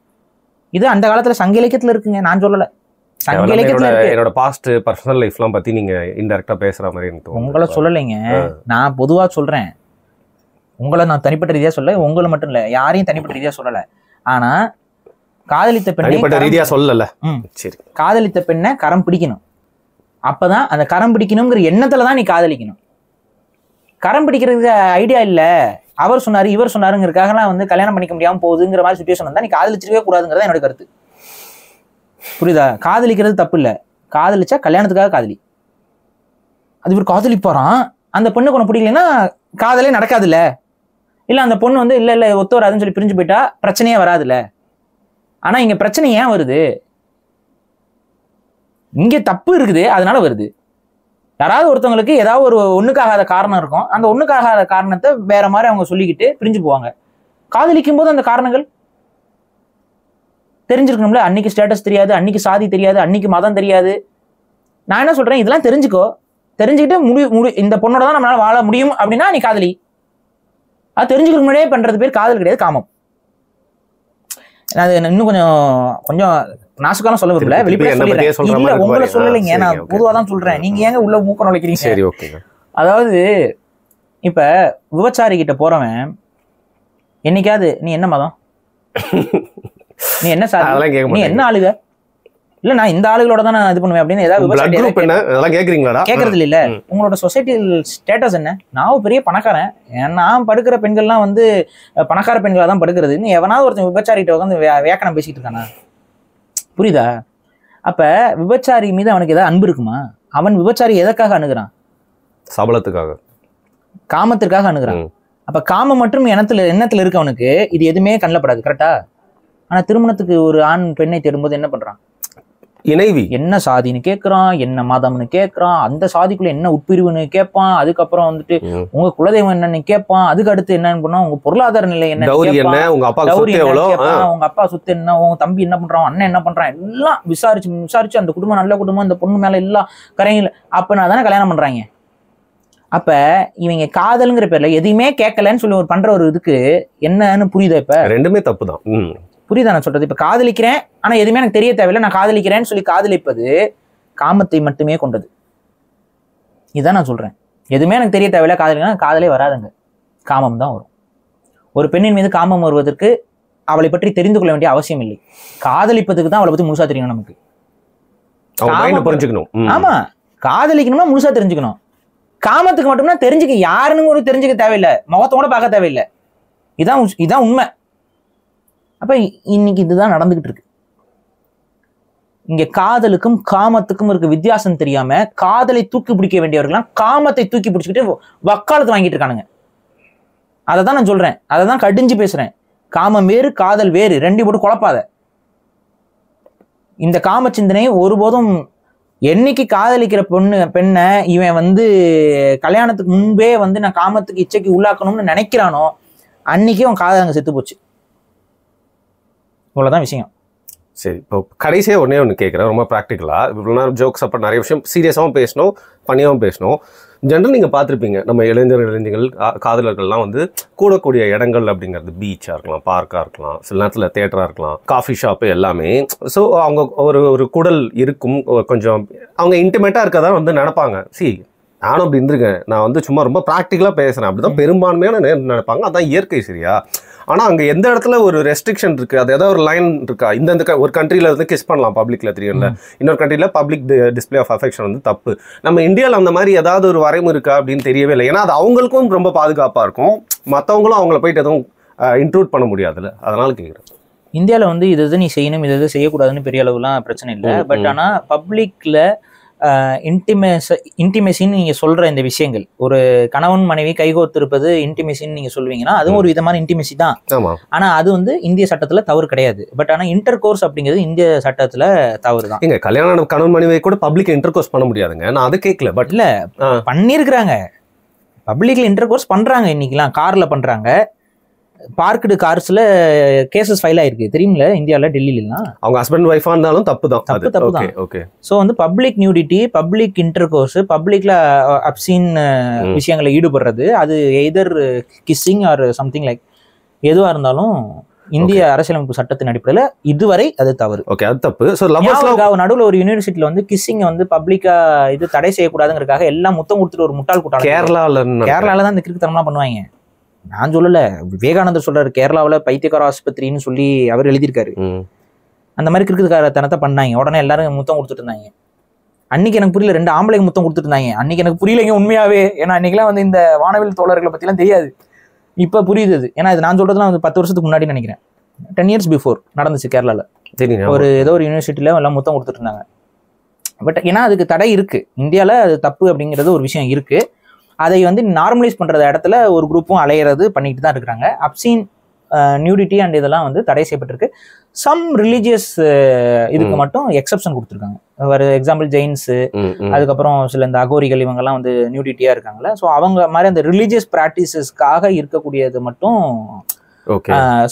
இது அந்த காலத்துல சங்க இலக்கியத்துல இருக்குங்க, நான் சொல்லல. சங்க இலக்கியத்துல இருக்கு. என்னோட பாஸ்ட் பர்சனல் லைஃப்லாம் பத்தி நீங்க இன்டைரக்டா பேசுற மாதிரி எனக்கு உங்களை சொல்லலைங்க, நான் பொதுவா சொல்றேன். உங்களை நான் தனிப்பட்ட ரீதியா சொல்ல, உங்களை மட்டும் இல்ல, யாரையும் தனிப்பட்ட ரீதியா சொல்லல. ஆனா காதலித்த பெண்ணை ரீதியா சொல்லல. சரி, காதலித்த பெண்ணை கரம் பிடிக்கணும். அப்பதான் அந்த கரம் பிடிக்கணுங்கிற எண்ணத்துலதான் நீ காதலிக்கணும். கரம் பிடிக்கிறதுக்கு ஐடியா இல்ல, அவர் சொன்னாரு இவர் சொன்னாருங்கிறதுக்காகலாம் வந்து கல்யாணம் பண்ணிக்க முடியாம போகுதுங்கிற மாதிரி சுச்சுவேஷன் வந்தா நீ காதலிச்சிருக்கவே கூடாதுங்கிறத என்னோட கருத்து. புரியுதா? காதலிக்கிறது தப்பு இல்ல, காதலிச்சா கல்யாணத்துக்காக காதலி. அது இவர் காதலிப்பாராம், அந்த பொண்ணு கொண்டு பிடிக்கலன்னா காதலே நடக்காதுல்ல. இல்ல அந்த பொண்ணு வந்து இல்ல ஒத்து வராதுன்னு சொல்லி பிரிஞ்சு போயிட்டா பிரச்சனையே வராதுல்ல. ஆனா இங்க பிரச்சனை ஏன் வருது? இங்க தப்பு இருக்குது, அதனால வருது. யாராவது ஒருத்தவங்களுக்கு ஏதாவது ஒரு ஒண்ணுக்காகாத காரணம் இருக்கும், அந்த ஒண்ணுக்காகாத காரணத்தை வேற மாதிரி அவங்க சொல்லிக்கிட்டு பிரிஞ்சு போவாங்க. காதலிக்கும் போது அந்த காரணங்கள் தெரிஞ்சிருக்கணும்ல. அன்னைக்கு ஸ்டேட்டஸ் தெரியாது, அன்னைக்கு சாதி தெரியாது, அன்னைக்கு மதம் தெரியாது. நான் என்ன சொல்றேன், இதெல்லாம் தெரிஞ்சுக்கோ. தெரிஞ்சுக்கிட்டு இந்த பொண்ணோட தான் நம்மளால வாழ முடியும் அப்படின்னா நீ காதலி. அது தெரிஞ்சுக்கிற முன்னாடியே பண்றது பேர் காதல் கிடையாது, காமம். அது இன்னும் கொஞ்சம் நாசுக்காலம் சொல்ல விரும்பல, வெளிப்படையா சொல்லிடுறேன். இல்ல உங்களை சொல்லலைங்க, நான் பொதுவா தான் சொல்றேன். நீங்க ஏங்க உள்ள மூக்க நுழைக்கிறீங்க? சரி, ஓகே. அதாவது இப்ப விபச்சாரி கிட்ட போறவன் என்னைக்காவது நீ என்ன மதம், நீ என்ன சாதி, அதெல்லாம் கேட்க நீ மாட்டாங்க. என்ன ஆளுக, இல்ல நான் இந்த ஆளுகளோட தான் நான் இது பண்ணுவேன் அப்படின்னு ஏதாவது Blood விபச்சாரி group என்ன அதெல்லாம் கேக்குறீங்களாடா? கேட்கறது இல்ல. உங்களோட சொசைட்டியல் ஸ்டேட்டஸ் என்ன? நான் பெரிய பணக்காரன், நான் படுக்கிற பெண்கள்லாம் வந்து பணக்கார பெண்களா தான் படுக்கிறது. இன்னும் எவனாவது ஒருத்தன் விபச்சாரிகிட்ட உட்காந்து வேக்கனம் பேசிட்டு இருக்கானா? புரியுதா? அப்ப விபச்சாரி மீது அவனுக்கு ஏதாவது அன்பு இருக்குமா? அவன் விபச்சாரி எதற்காக அணுகிறான்? சபலத்துக்காக, காமத்திற்காக அணுகிறான். அப்ப காமம் மற்றும் எண்ணத்துல இருக்கு அவனுக்கு. இது எதுவுமே கண்ணப்படாது, கரெக்டா? ஆனா திருமணத்துக்கு ஒரு ஆண் பெண்ணை தேடும்போது என்ன பண்றான்? இணைவி என்ன சாதின்னு கேட்கறான், என்ன மதம்னு கேட்கறான், அந்த சாதிக்குள்ள என்ன உட்பிரிவுன்னு கேட்பான், அதுக்கப்புறம் வந்துட்டு உங்க குலதெய்வம் என்னன்னு கேட்பான், அதுக்கு அடுத்து என்னன்னு பண்ணா உங்க பொருளாதார நிலை என்ன, டௌரி என்ன, உங்க அப்பா சொத்து எவ்வளவு, உங்க அப்பா சொத்து என்ன, உங்க தம்பி என்ன பண்றான், அண்ணன் என்ன பண்றான், எல்லாம் விசாரிச்சு அந்த குடும்பம் நல்ல குடும்பம், அந்த பொண்ணு மேல எல்லாம் கரையில அப்ப நான் தானே கல்யாணம் பண்றாங்க. அப்ப இவங்க காதல்ங்கிற பேர்ல எதையுமே கேட்கலன்னு சொல்லி ஒரு பண்ற ஒரு இதுக்கு என்னன்னு புரியுதா? இப்ப ரெண்டுமே தப்பு தான். புரியுதா நான் சொல்றது? இப்ப காதலிக்கிறேன் ஆனா எதுவுமே எனக்கு தெரிய தேவையில்லை, நான் காதலிக்கிறேன்னு சொல்லி காதலிப்பது காமத்தை மட்டுமே கொண்டது. இதுதான் நான் சொல்றேன். எதுவுமே எனக்கு தெரிய தேவையில்லை, காதலிக்கிறேன், காதலே வராதுங்க, காமம் தான் வரும். ஒரு பெண்ணின் மீது காமம் வருவதற்கு அவளை பற்றி தெரிந்து கொள்ள வேண்டிய அவசியம் இல்லை. காதலிப்பதுக்கு தான் அவளை பத்தி முழுசா தெரியணும் நமக்கு. புரிஞ்சுக்கணும். ஆமா, காதலிக்கணும்னா முழுசா தெரிஞ்சுக்கணும். காமத்துக்கு மட்டும்னா தெரிஞ்சுக்க யாருன்னு ஒரு தெரிஞ்சுக்க தேவையில்லை, முகத்தோட பார்க்க தேவையில்லை. இதான் உண்மை. அப்ப இன்னைக்கு இதுதான் நடந்துகிட்டு இருக்கு. இங்க காதலுக்கும் காமத்துக்கும் இருக்க வித்தியாசம் தெரியாம காதலை தூக்கி பிடிக்க வேண்டியவர்களாம் காமத்தை தூக்கி பிடிச்சிக்கிட்டு வக்காலத்து வாங்கிட்டு இருக்கானுங்க. அதை தான் நான் சொல்றேன், அதை தான் கடிஞ்சு பேசுறேன். காமம் வேறு, காதல் வேறு, ரெண்டு போட்டு குழப்பாத. இந்த காம சிந்தனை ஒருபோதும் என்னைக்கு காதலிக்கிற பெண்ணை இவன் வந்து கல்யாணத்துக்கு முன்பே வந்து நான் காமத்துக்கு இச்சைக்கு உள்ளாக்கணும்னு நினைக்கிறானோ அன்னைக்கே அவன் காதல் அங்க செத்து போச்சு. இவ்வளவுதான் விஷயம். சரி, இப்போ கடைசியாக ஒன்று கேட்குறேன், ரொம்ப ப்ராக்டிக்கலாக. இவ்வளோ நேரம் ஜோக்ஸ் அப்போ நிறைய விஷயம் சீரியஸாகவும் பேசணும், பண்ணியாகவும் பேசணும். ஜென்ரல் நீங்கள் பார்த்துருப்பீங்க, நம்ம இளைஞர்கள் காதலர்கள்லாம் வந்து கூடக்கூடிய இடங்கள் அப்படிங்கிறது பீச்சாக இருக்கலாம், பார்க்காக இருக்கலாம், சில நேரத்தில் தேட்டராக இருக்கலாம், காஃபி ஷாப்பு, எல்லாமே. ஸோ அவங்க ஒரு கூடல் இருக்கும், கொஞ்சம் அவங்க இன்டிமேட்டாக இருக்கதான் வந்து நினைப்பாங்க. நானும் அப்படி இருந்திருக்கேன். நான் வந்து சும்மா ரொம்ப ப்ராக்டிக்கலாக பேசுகிறேன். அப்படி தான் பெரும்பான்மையான நினைப்பாங்க. அதான் இயற்கை, சரியா? ஆனால் அங்கே எந்த இடத்துல ஒரு ரெஸ்ட்ரிக்ஷன் இருக்குது, அது ஏதாவது ஒரு லைன் இருக்கா? இந்த ஒரு கண்ட்ரியில் வந்து கிஸ் பண்ணலாம் பப்ளிக்கில், தெரியும்ல. இன்னொரு கண்ட்ரியில் பப்ளிக் டிஸ்பிளே ஆஃப் அஃபெக்ஷன் வந்து தப்பு. நம்ம இந்தியாவில் அந்த மாதிரி ஏதாவது ஒரு வரைமுறை இருக்கா அப்படின்னு தெரியவே இல்லை. ஏன்னா அது அவங்களுக்கும் ரொம்ப பாதுகாப்பாக இருக்கும், மற்றவங்களும் அவங்கள போயிட்டு எதுவும் இன்க்ளூட் பண்ண முடியாதுல்ல, அதனால கேட்குறேன். இந்தியாவில் வந்து இது நீ செய்யணும், இது செய்யக்கூடாதுன்னு பெரிய அளவுலாம் பிரச்சனை இல்லை. பட் ஆனால் பப்ளிக்கில் இன்டிமேசின்னு நீங்க சொல்ற இந்த விஷயங்கள், ஒரு கணவன் மனைவி கைகோர்த்து இருப்பது இன்டிமேசின்னு நீங்க சொல்லுவீங்கன்னா அதுவும் ஒரு விதமான இன்டிமேசி தான். ஆனா அது வந்து இந்திய சட்டத்துல தவறு கிடையாது. பட் ஆனா இன்டர் கோர்ஸ் அப்படிங்கிறது இந்திய சட்டத்துல தவறு தான். எங்க கல்யாணம் கணவன் மனைவி கூட பப்ளிக் இன்டர் கோர்ஸ் பண்ண முடியாதுங்க, நான் அது கேட்கல. பட் இல்ல, பண்ணிருக்கிறாங்க, பப்ளிக்ல இன்டர் கோர்ஸ் பண்றாங்க. இன்னைக்கெல்லாம் கார்ல பண்றாங்க, பார்க்குடு கார்ஸ்ல கேசஸ் ஃபைல் ஆயிருக்கு, தெரியுமில்ல, இந்தியாவில், டெல்லியிலாம். அவங்க ஹஸ்பண்ட் ஒய்ஃபா இருந்தாலும் தப்பு தான். ஓகே. ஸோ வந்து public nudity, public inter course, பப்ளிக்ல அப்சீன் விஷயங்களை ஈடுபடுறது, அது either kissing or something like எதுவாக இருந்தாலும் இந்திய அரசியலமைப்பு சட்டத்தின் அடிப்படையில் இதுவரை அது தவறு. ஓகே, அது தப்பு. ஸோ நடுவில் ஒரு யூனிவர்சிட்டியில் வந்து கிஸ்ஸிங் வந்து பப்ளிக்கா இது தடை செய்யக்கூடாதுங்கிறதுக்காக எல்லாம் முத்தம் கொடுத்துட்டு ஒரு முட்டாள் கூட்டம். கேரளால தான் இந்த கிறுக்குத்தனம்லாம் பண்ணுவாங்க. நான் சொல்லல, விவேகானந்தர் சொல்றாரு, கேரளாவில் பைத்தியக்கார ஆஸ்பத்திரின்னு சொல்லி அவர் எழுதியிருக்காரு. அந்த மாதிரி கிறுக்குக்காரத்தனத்தை பண்ணாங்க. உடனே எல்லாரும் முத்தம் கொடுத்துட்டு இருந்தாங்க. அன்னைக்கு எனக்கு புரியல, 2 ஆம்பளைங்க முத்தம் கொடுத்துட்டு இருந்தாங்க. அன்னைக்கு எனக்கு புரியலைங்க உண்மையாவே. ஏன்னா அன்னைக்கெல்லாம் வந்து இந்த வானவில் தோழர்களை பத்திலாம் தெரியாது. இப்ப புரியுது. ஏன்னா இது நான் சொல்றதுலாம் வந்து 10 வருஷத்துக்கு முன்னாடி நினைக்கிறேன், 10 years பிஃபோர் நடந்துச்சு கேரளால. ஏதோ ஒரு யூனிவர்சிட்டியில எல்லாம் முத்தம் கொடுத்துட்டு இருந்தாங்க. பட் ஏன்னா அதுக்கு தடை இருக்கு, இந்தியாவில் அது தப்பு அப்படிங்கிறது ஒரு விஷயம் இருக்கு. அதை வந்து நார்மலைஸ் பண்ற இடத்துல ஒரு குரூப்பும் அலையிறது பண்ணிட்டு தான் இருக்கிறாங்க. அப்சீன், நியூடிட்டி அண்ட் இதெல்லாம் வந்து தடை செய்யப்பட்டிருக்கு. சம் ரிலீஜியஸ் இதுக்கு மட்டும் எக்ஸப்ஷன் கொடுத்துருக்காங்க. ஒரு எக்ஸாம்பிள் ஜெயின்ஸ், அதுக்கப்புறம் சில இந்த அகோரிகள், இவங்கெல்லாம் வந்து நியூடிட்டியா இருக்காங்கல்ல. ஸோ அவங்க மாதிரி அந்த ரிலீஜியஸ் ப்ராக்டிசஸ்க்காக இருக்கக்கூடியது மட்டும்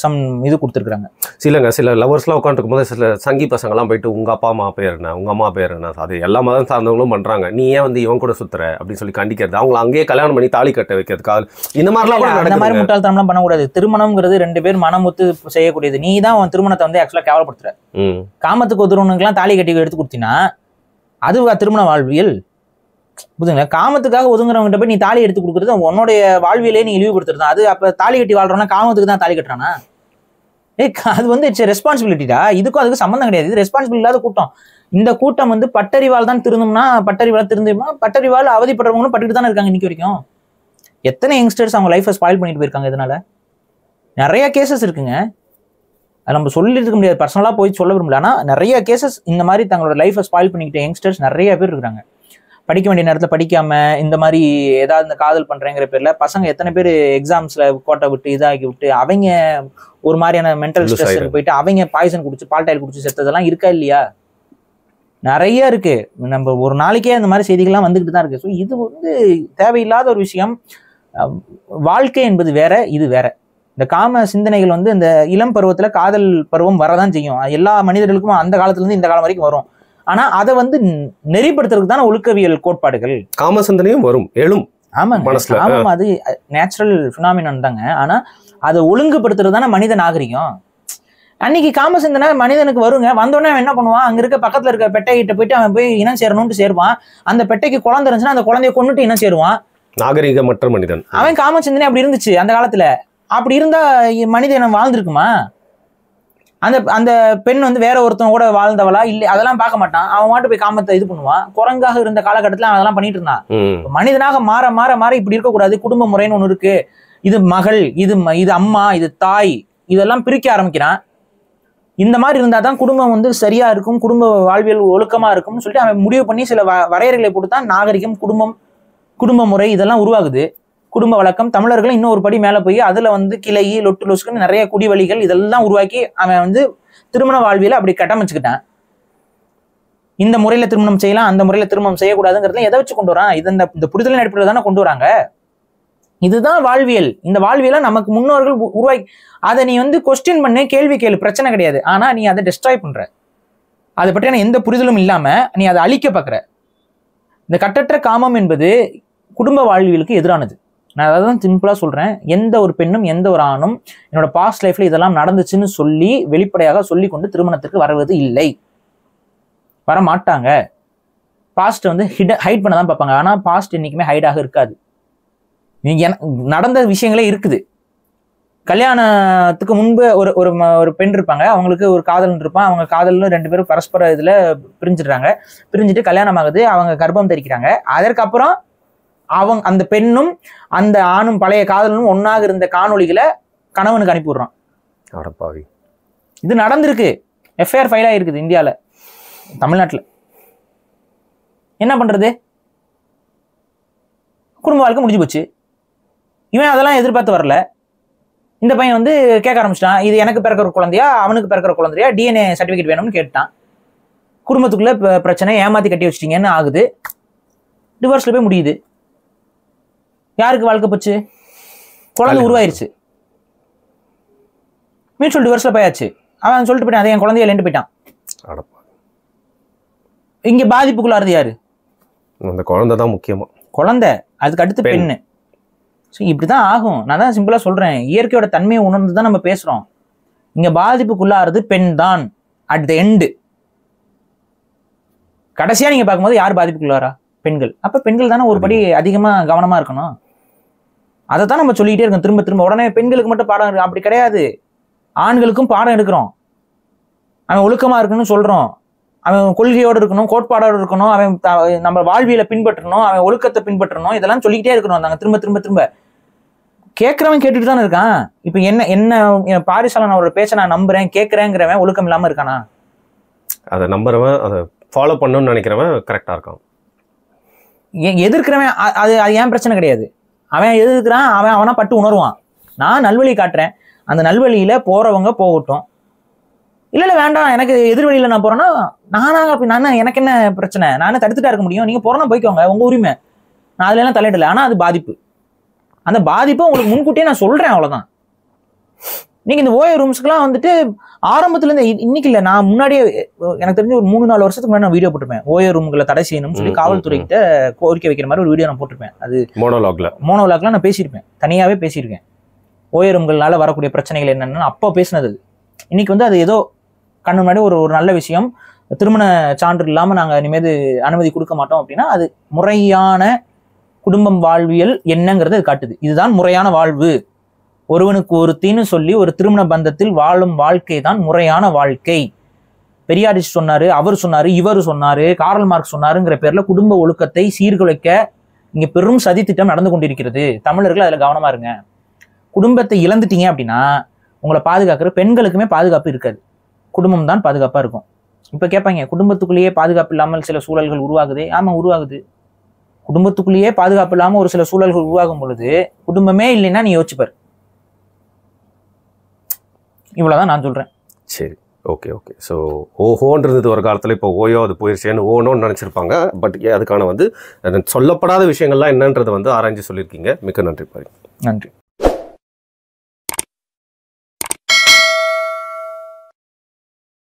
சம் இது கொடுத்துருக்காங்க. சில லவர்ஸ்லாம் உட்காந்துருக்கும் போது சில சங்கி பசங்கள்லாம் போயிட்டு உங்க அப்பா அம்மா பேர் என்ன, உங்க அம்மா பேர் என்ன, அது எல்லா மதம் சார்ந்தவங்களும் பண்றாங்க, நீ ஏன் வந்து இவன் கூட சுத்துற அப்படின்னு சொல்லி கண்டிக்கிறது, அவங்களை அங்கேயே கல்யாணம் பண்ணி தாலி கட்ட வைக்கிறதுக்காக இந்த மாதிரிலாம் அந்த மாதிரி முட்டாள்தனம்லாம் பண்ணக்கூடாது. திருமணம்ங்கிறது 2 பேர் மனமுத்து செய்யக்கூடியது. நீ தான் உன் திருமணத்தை வந்து ஆக்சுவலா கேவலப்படுத்துற. காமத்துக்கு ஒருத்தவனுக்குலாம் தாலி கட்டி எடுத்து கொடுத்தீங்கன்னா அது திருமண வாழ்வியல். புரியுதுங்களா? காமத்துக்காக ஒதுங்குறவங்கிட்ட போய் நீ தாலி எடுத்து கொடுக்குறது உன்னுடைய வாழ்வியலே நீ இழிவுபடுத்துறது. அது அப்ப தாலி கட்டி வாழ்றோம்னா காமத்துக்கு தான் தாலி கட்டுறானா? அது வந்து இட்ஸ் ரெஸ்பான்சிபிலிட்டிடா. இதுக்கும் அதுக்கு சம்மந்தம் கிடையாது. இது ரெஸ்பான்சிபிலிட்டி இல்லாத கூட்டம். இந்த கூட்டம் வந்து பட்டறிவால் தான் திருந்தோம்னா பட்டறிவால் அவதிப்படுறவங்களும் பட்டுட்டு தானே இருக்காங்க இன்னைக்கு வரைக்கும். எத்தனை யங்ஸ்டர்ஸ் அவங்க லைஃபை ஸ்பாயில் பண்ணிட்டு போயிருக்காங்க இதனால. நிறைய கேசஸ் இருக்குங்க. அது நம்ம சொல்லிட்டு இருக்க முடியாது, பர்சனலாக போய் சொல்ல விரும்பல. ஆனால் நிறைய கேசஸ் இந்த மாதிரி தங்களோட லைஃபை ஸ்பாயில் பண்ணிக்கிட்ட யங்ஸ்டர்ஸ் நிறைய பேர் இருக்காங்க. படிக்க வேண்டிய நேரத்தில் படிக்காம இந்த மாதிரி ஏதாவது இந்த காதல் பண்றேங்கிற பேர்ல பசங்க எத்தனை பேர் எக்ஸாம்ஸ்ல கோட்டை விட்டு இதாகி விட்டு அவங்க ஒரு மாதிரியான மென்டல் ஸ்ட்ரெஸ் போயிட்டு அவங்க பாய்சன் குடிச்சு பால்டாயில் குடிச்சு செத்ததெல்லாம் இருக்கா இல்லையா? நிறைய இருக்கு. நம்ம ஒரு நாளைக்கே அந்த மாதிரி செய்திகள்லாம் வந்துகிட்டு தான் இருக்கு. ஸோ இது வந்து தேவையில்லாத ஒரு விஷயம். வாழ்க்கை என்பது வேற, இது வேற. இந்த காம சிந்தனைகள் வந்து இந்த இளம் பருவத்துல காதல் பருவம் வரதான் செய்யும். எல்லா மனிதர்களுக்கும் அந்த காலத்துல இருந்து இந்த காலம் வரைக்கும் வரும். ஆனா அதை வந்து நெறிப்படுத்துறதுக்கு தானே ஒழுக்கவியல் கோட்பாடுகள். காம சிந்தனையும் வரும், எழும். ஆமாங்க, ஆமாம், அது நேச்சுரல் பினாமினன் தாங்க. ஆனா அதை ஒழுங்குபடுத்துறது தானே மனித நாகரிகம். அன்னைக்கு காம சிந்தனை மனிதனுக்கு வருங்க. வந்தோடனே அவன் என்ன பண்ணுவான், அங்க இருக்க பக்கத்துல இருக்க பெட்டைகிட்ட போயிட்டு அவன் போய் இனம் சேரணும்னு சேருவான். அந்த பெட்டைக்கு குழந்தை இருந்துச்சுன்னா அந்த குழந்தைய கொண்டுட்டு இனம் சேருவான். நாகரிகமற்ற மனிதன். அவன் காம சிந்தனை அப்படி இருந்துச்சு அந்த காலத்துல. அப்படி இருந்தா மனித இனம் வாழ்ந்துருக்குமா? அந்த அந்த பெண் வந்து வேற ஒருத்தன் கூட வாழ்ந்தவளா இல்லை அதெல்லாம் பார்க்க மாட்டான். அவன் மாட்டு போய் காமத்தை இது பண்ணுவான். குரங்காக இருந்த காலகட்டத்துல அவன் அதெல்லாம் பண்ணிட்டு இருந்தான். மனிதனாக மாற மாற மாற இப்படி இருக்கக்கூடாது. குடும்ப முறைன்னு ஒண்ணு இருக்கு. இது மகள், இது அம்மா, இது தாய், இதெல்லாம் பிரிக்க ஆரம்பிக்கிறான். இந்த மாதிரி இருந்தா தான் குடும்பம் வந்து சரியா இருக்கும், குடும்ப வாழ்வியல் ஒழுக்கமா இருக்கும்னு சொல்லிட்டு அவன் முடிவு பண்ணி சில வரையறைகளை போட்டு தான் நாகரிகம், குடும்ப முறை இதெல்லாம் உருவாகுது. குடும்ப வழக்கம் தமிழர்கள் இன்னும் ஒரு படி மேல போய் அதுல வந்து கிளை லொட்டு லொசுக்குன்னு நிறைய குடிவழிகள் இதெல்லாம் உருவாக்கி அவன் வந்து திருமண வாழ்வியல அப்படி கட்டமைச்சுக்கிட்டான். இந்த முறையில திருமணம் செய்யலாம், அந்த முறையில திருமணம் செய்யக்கூடாதுங்கிறதுல எதை வச்சு கொண்டு வரான்? இது இந்த புரிதலின் அடிப்படையில் தானே கொண்டு வராங்க. இதுதான் வாழ்வியல். இந்த வாழ்வியலை நமக்கு முன்னோர்கள் உருவாக்கி அதை நீ வந்து கொஸ்டின் பண்ணு, கேள்வி கேளு, பிரச்சனை கிடையாது. ஆனா நீ அதை டெஸ்ட்ராய் பண்ற. அதை பற்றியான எந்த புரிதலும் இல்லாம நீ அதை அழிக்க பாக்குற. இந்த கட்டற்ற காமம் என்பது குடும்ப வாழ்வியலுக்கு எதிரானது. நான் அதை தான் சிம்பிளா சொல்றேன். எந்த ஒரு பெண்ணும் எந்த ஒரு ஆணும் என்னோட பாஸ்ட் லைஃப்ல இதெல்லாம் நடந்துச்சுன்னு சொல்லி வெளிப்படையாக சொல்லி கொண்டு திருமணத்திற்கு வருவது இல்லை, வர மாட்டாங்க. பாஸ்ட் வந்து ஹைட் பண்ண தான் பார்ப்பாங்க. ஆனா பாஸ்ட் என்னைக்குமே ஹைடாக இருக்காது. நடந்த விஷயங்களே இருக்குது. கல்யாணத்துக்கு முன்பு ஒரு பெண் இருப்பாங்க, அவங்களுக்கு ஒரு காதலன் இருப்பான். அவங்க காதலன்னு 2 பேரும் பரஸ்பர இதுல பிரிஞ்சிடுறாங்க. பிரிஞ்சுட்டு கல்யாணம் ஆகுது, அவங்க கர்ப்பம் தரிக்கிறாங்க. அதற்கப்புறம் அந்த பெண்ணும் அந்த ஆணும் பழைய காதலனும் ஒன்னாக இருந்த காணொளிகளை கணவனுக்கு அனுப்பி விடுறான். இது நடந்திருக்கு. எஃப்ஐஆர் ஃபைல் ஆகிருக்குது இந்தியாவில், தமிழ்நாட்டில். என்ன பண்றது? குடும்ப வாழ்க்கை முடிஞ்சு போச்சு. இவன் அதெல்லாம் எதிர்பார்த்து வரல. இந்த பையன் வந்து கேட்க ஆரம்பிச்சிட்டான், இது எனக்கு பிறக்கிற குழந்தையா அவனுக்கு பிறக்கிற குழந்தையா, டிஎன்ஏ சர்டிஃபிகேட் வேணும்னு கேட்டான். குடும்பத்துக்குள்ள பிரச்சனை, ஏமாத்தி கட்டி வச்சிட்டீங்கன்னு ஆகுது. டிவோர்ஸ்ல போய் முடியுது. யாருக்கு வாழ்க்கை போச்சு? குழந்தை உருவாயிருச்சு, மியூச்சுவல் டிவோர்ஸ்ல போயாச்சு. அவன் சொல்லிட்டு போயிட்டான், அதை என் குழந்தைய இல்லைன்னு போயிட்டான். இங்க பாதிப்புக்குள்ளாருது யாரு? அந்த குழந்தை தான் முக்கியமா. குழந்தை, அதுக்கு அடுத்து பெண்ணு. ஸோ இப்படிதான் ஆகும். நான் தான் சிம்பிளா சொல்றேன், இயற்கையோட தன்மையை உணர்ந்து தான் நம்ம பேசுறோம். இங்க பாதிப்புக்குள்ளாருது பெண் தான். அட் த எண்டு கடைசியா நீங்க பார்க்கும்போது யார் பாதிப்புக்குள்ளாரா? பெண்கள். அப்ப பெண்கள் தானே ஒரு படி அதிகமா கவனமா இருக்கணும். அதை தான் நம்ம சொல்லிக்கிட்டே இருக்கோம் திரும்ப திரும்ப. உடனே பெண்களுக்கு மட்டும் பாடம் இருக்கு அப்படி கிடையாது. ஆண்களுக்கும் பாடம் எடுக்கிறோம். அவன் ஒழுக்கமா இருக்கணும்னு சொல்றோம், அவன் கொள்கையோடு இருக்கணும், கோட்பாடோடு இருக்கணும், அவன் நம்ம வாழ்வியலை பின்பற்றணும், அவன் ஒழுக்கத்தை பின்பற்றணும். இதெல்லாம் சொல்லிக்கிட்டே இருக்கணும் நாங்க திரும்ப திரும்ப திரும்ப. கேட்கறவன் கேட்டுட்டு தானே இருக்கான். இப்ப என்ன பாரிசாலன் அவரோட பேச்ச நான் நம்புறேன் கேட்கறேங்கிறவன் ஒழுக்கம் இல்லாம இருக்கானா? அதை நம்புறவன், அதை ஃபாலோ பண்ணணும்னு நினைக்கிறவன் கரெக்டா இருக்கான். எதிர்க்கிறவன் அது ஏன் பிரச்சனை கிடையாது. அவன் எதிர்க்கிறான், அவனா பட்டு உணர்வான். நான் நல்வழி காட்டுறேன், அந்த நல்வழியில போறவங்க போகட்டும். இல்ல வேண்டாம், எனக்கு எதிர்வழியில நான் போறேன்னா நானும் எனக்கு என்ன பிரச்சனை? நானே தடுத்துட்டா இருக்க முடியும். நீங்க போறேன்னா போய்க்கோங்க, உங்க உரிமை. நான் அதுல எல்லாம் தலையிடல. ஆனா அது பாதிப்பு. அந்த பாதிப்பை உங்களுக்கு முன்கூட்டியே நான் சொல்றேன், அவ்வளவுதான். நீங்க இந்த ஓய ரூம்ஸ்க்குலாம் வந்துட்டு ஆரம்பத்துல இருந்து இன்னைக்கு இல்ல, நான் முன்னாடியே எனக்கு தெரிஞ்சு ஒரு 3-4 வருஷத்துக்கு முன்னாடி நான் வீடியோ போட்டிருப்பேன். ஓய ரூம்களை தடை செய்யணும்னு சொல்லி காவல்துறை கிட்ட கோரிக்கை வைக்கிற மாதிரி ஒரு வீடியோ நான் போட்டிருப்பேன். அது மோனோலாக்ல நான் பேசியிருப்பேன், தனியாவே பேசியிருக்கேன். ஓய ரூம்கள்னால வரக்கூடிய பிரச்சனைகள் என்னன்னு அப்போ பேசினது. இன்னைக்கு வந்து அது ஏதோ கண்ணு முன்னாடி ஒரு நல்ல விஷயம். திருமண சான்று இல்லாமல் நாங்கள் இனிமேல் அனுமதி கொடுக்க மாட்டோம் அப்படின்னா அது முறையான குடும்பம் வாழ்வியல் என்னங்கிறது அது காட்டுது. இதுதான் முறையான வாழ்வு. ஒருவனுக்கு ஒருத்தின்னு சொல்லி ஒரு திருமண பந்தத்தில் வாழும் வாழ்க்கை தான் முறையான வாழ்க்கை. பெரியாரிஸ்ட் சொன்னாரு, அவர் சொன்னாரு, இவர் சொன்னாரு, கார்ல் மார்க்ஸ் சொன்னாருங்கிற பேர்ல குடும்ப ஒழுக்கத்தை சீர்குலைக்க இங்க பெரும் சதி திட்டம் நடந்து கொண்டிருக்கிறது. தமிழர்கள் அதுல கவனமா இருங்க. குடும்பத்தை இழந்துட்டீங்க அப்படின்னா உங்களை பாதுகாக்கிற பெண்களுக்குமே பாதுகாப்பு இருக்காது, குடும்பம் தான் பாதுகாப்பா இருக்கும். இப்ப கேட்பாங்க, குடும்பத்துக்குள்ளேயே பாதுகாப்பு இல்லாமல் சில சூழல்கள் உருவாகுது. ஆமா, உருவாகுது. குடும்பத்துக்குள்ளேயே பாதுகாப்பு இல்லாம ஒரு சில சூழல்கள் உருவாகும் பொழுது குடும்பமே இல்லைன்னா நீ யோசிப்பார். இவ்வளவுதான் நான் சொல்றேன். சரி, ஓகே. ஸோ ஓஹோன்றது ஒரு காலத்தில் இப்போ ஓயோ அது போயிருச்சேன்னு ஓனோன்னு நினச்சிருப்பாங்க. பட் அதுக்கான வந்து சொல்லப்படாத விஷயங்கள்லாம் என்னன்றதை வந்து ஆராய்ச்சி சொல்லியிருக்கீங்க. மிக்க நன்றி பாரு. நன்றி.